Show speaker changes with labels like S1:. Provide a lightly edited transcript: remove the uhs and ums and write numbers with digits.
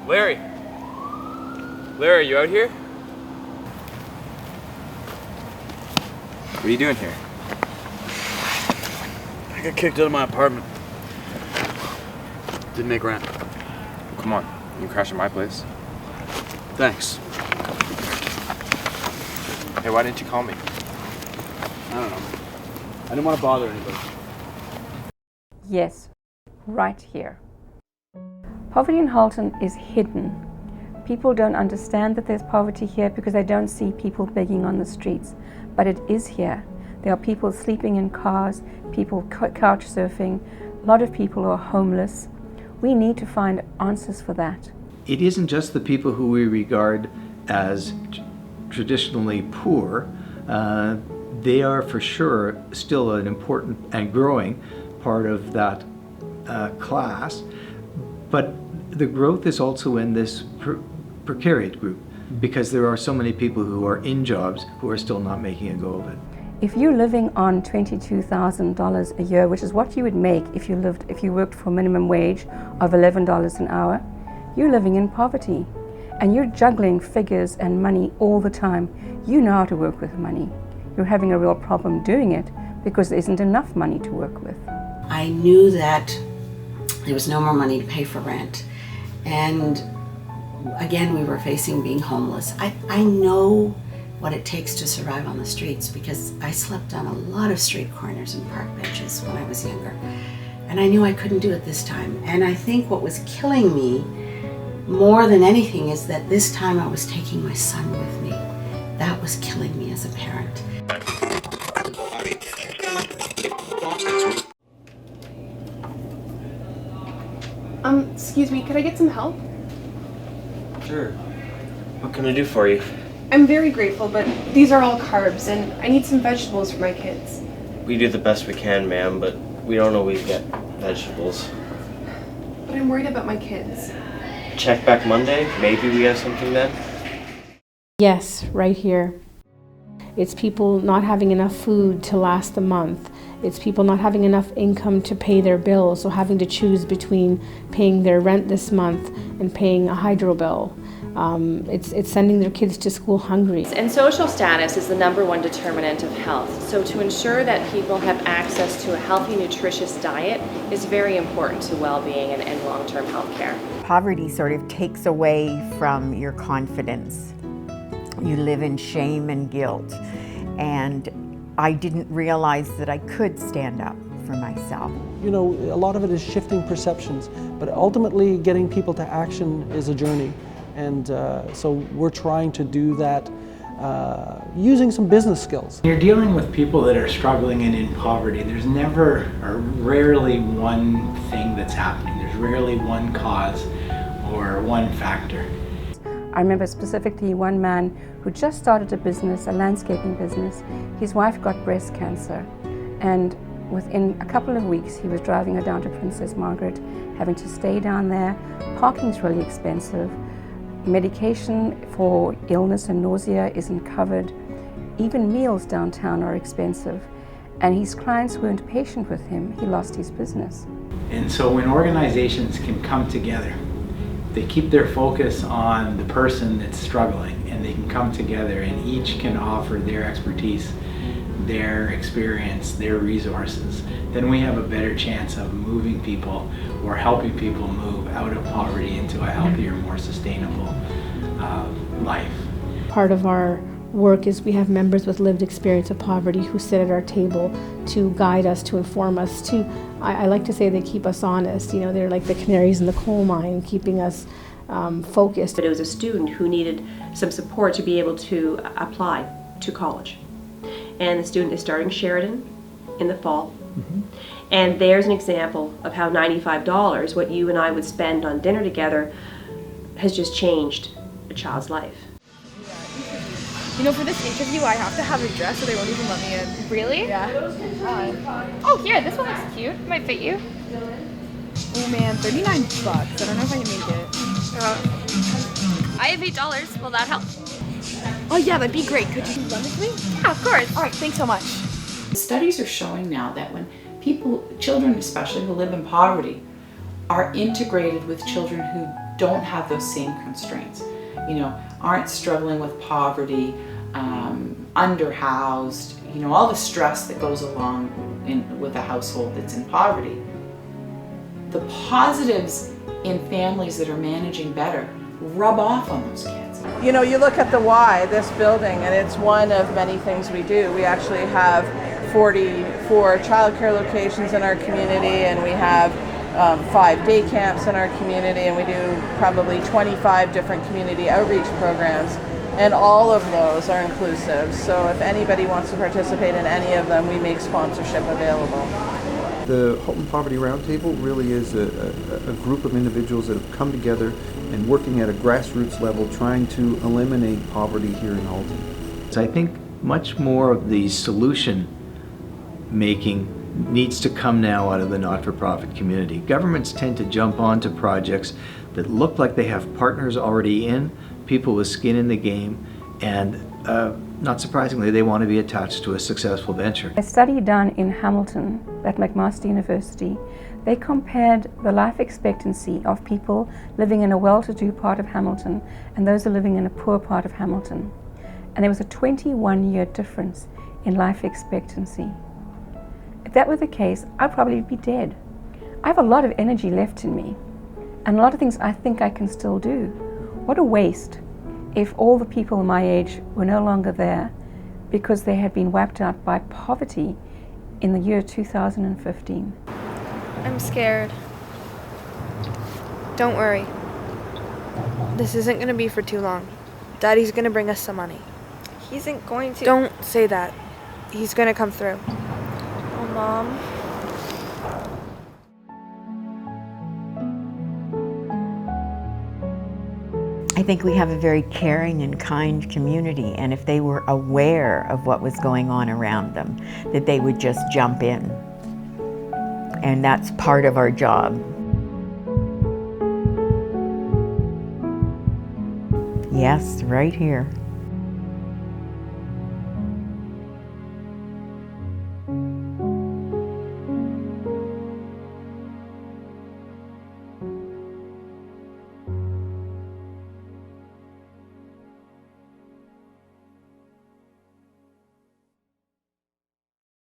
S1: Larry! Larry, you out here? What are you doing here?
S2: I got kicked out of my apartment. Didn't make rent.
S1: Come on, you can crash at my place.
S2: Thanks.
S1: Hey, why didn't you call me?
S2: I don't know. I didn't want to bother anybody.
S3: Yes, right here. Poverty in Halton is hidden. People don't understand that there's poverty here because they don't see people begging on the streets. But it is here. There are people sleeping in cars, people couch surfing, a lot of people are homeless. We need to find answers for that.
S4: It isn't just the people who we regard as traditionally poor. They are for sure still an important and growing part of that class. But the growth is also in this precariat group, because there are so many people who are in jobs who are still not making a go of it.
S3: If you're living on $22,000 a year, which is what you would make if you worked for a minimum wage of $11 an hour, you're living in poverty. And you're juggling figures and money all the time. You know how to work with money. You're having a real problem doing it because there isn't enough money to work with.
S5: I knew that there was no more money to pay for rent. And again, we were facing being homeless. I know what it takes to survive on the streets because I slept on a lot of street corners and park benches when I was younger. And I knew I couldn't do it this time. And I think what was killing me more than anything is that this time I was taking my son with me. That was killing me as a parent.
S6: Excuse me, could I get some help?
S7: Sure. What can I do for you?
S6: I'm very grateful, but these are all carbs, and I need some vegetables for my kids.
S7: We do the best we can, ma'am, but we don't always get vegetables.
S6: But I'm worried about my kids.
S7: Check back Monday. Maybe we have something then.
S8: Yes, right here. It's people not having enough food to last the month. It's people not having enough income to pay their bills, so having to choose between paying their rent this month and paying a hydro bill. It's sending their kids to school hungry.
S9: And social status is the #1 determinant of health. So to ensure that people have access to a healthy, nutritious diet is very important to well-being and long-term health care.
S10: Poverty sort of takes away from your confidence. You live in shame and guilt. And I didn't realize that I could stand up for myself.
S11: You know, a lot of it is shifting perceptions, but ultimately getting people to action is a journey. And so we're trying to do that using some business skills.
S12: You're dealing with people that are struggling and in poverty. There's never or rarely one thing that's happening. There's rarely one cause or one factor.
S3: I remember specifically one man who just started a business, a landscaping business. His wife got breast cancer, and within a couple of weeks he was driving her down to Princess Margaret, having to stay down there. Parking's really expensive. Medication for illness and nausea isn't covered. Even meals downtown are expensive. And his clients weren't patient with him. He lost his business.
S12: And so when organizations can come together, they keep their focus on the person that's struggling, and they can come together and each can offer their expertise, their experience, their resources, then we have a better chance of moving people or helping people move out of poverty into a healthier, more sustainable life.
S8: Part of our work is we have members with lived experience of poverty who sit at our table to guide us, to inform us, I like to say they keep us honest. You know, they're like the canaries in the coal mine, keeping us focused.
S9: But it was a student who needed some support to be able to apply to college. And the student is starting Sheridan in the fall. Mm-hmm. And there's an example of how $95, what you and I would spend on dinner together, has just changed a child's life.
S6: You know, for this interview, I have to have a dress or they won't even let me in. Really? Yeah. Oh, here, this one looks cute. Might fit you. Oh man, $39. I don't know if I can make it.
S13: I have $8. Will that help?
S6: Oh yeah, that'd be great. Could you lend it to me?
S13: Yeah, of course.
S6: All right, thanks so much.
S14: Studies are showing now that when children especially who live in poverty, are integrated with children who don't have those same constraints, you know, aren't struggling with poverty, underhoused, you know, all the stress that goes along with a household that's in poverty. The positives in families that are managing better rub off on those kids.
S15: You know, you look at the why, this building, and it's one of many things we do. We actually have 44 childcare locations in our community, and we have 5 day camps in our community, and we do probably 25 different community outreach programs, and all of those are inclusive. So if anybody wants to participate in any of them, we make sponsorship available.
S16: The Halton Poverty Roundtable really is a group of individuals that have come together and working at a grassroots level trying to eliminate poverty here in Halton.
S4: So I think much more of the solution making needs to come now out of the not-for-profit community. Governments tend to jump onto projects that look like they have partners already in, people with skin in the game, and not surprisingly, they want to be attached to a successful venture.
S3: A study done in Hamilton at McMaster University, they compared the life expectancy of people living in a well-to-do part of Hamilton and those who are living in a poor part of Hamilton. And there was a 21-year difference in life expectancy. If that were the case, I'd probably be dead. I have a lot of energy left in me, and a lot of things I think I can still do. What a waste if all the people my age were no longer there because they had been wiped out by poverty in the year 2015.
S6: I'm scared. Don't worry. This isn't going to be for too long. Daddy's going to bring us some money.
S13: He isn't going to.
S6: Don't say that. He's going to come through.
S13: Oh, Mom.
S10: I think we have a very caring and kind community, and if they were aware of what was going on around them, that they would just jump in. And that's part of our job. Yes, right here.